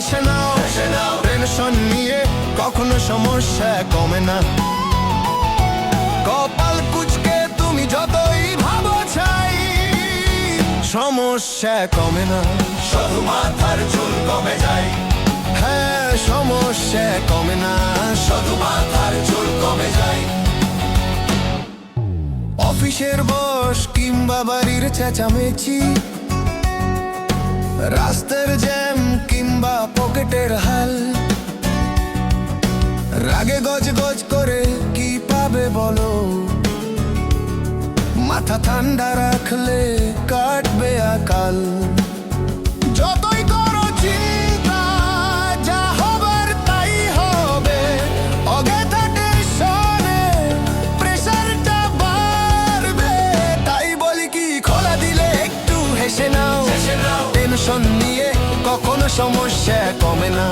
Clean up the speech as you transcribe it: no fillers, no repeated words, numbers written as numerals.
হেসে নাও টেনশন নিয়ে কখনো সমস্যা কমে না। কপাল কুঁচকে তুমি যতই ভাবো চাই, সমস্যা কমে না। শুধু মাথার চুল কমে যায়, হ্যাঁ সমস্যা কমে না। শুধু মাথার চুল কমে যায়। অফিসের বস কিংবা বাড়ির চেঁচামেচি, রাস্তার জ্যাম কিংবা পকেটের হাল, রাগে গজ গজ করে কি পাবে বলো? মাথা ঠান্ডা রাখলে কাটবে আকাল। যতই করো চিন্তা, যা হবার তাই হবে। অযথা টেনশনে প্রেশারটা বাড়বে। তাই বলি কি, খোলা দিলে একটু হেসে নাও। টেনশন নিয়ে কখনো সমস্যা কমে না।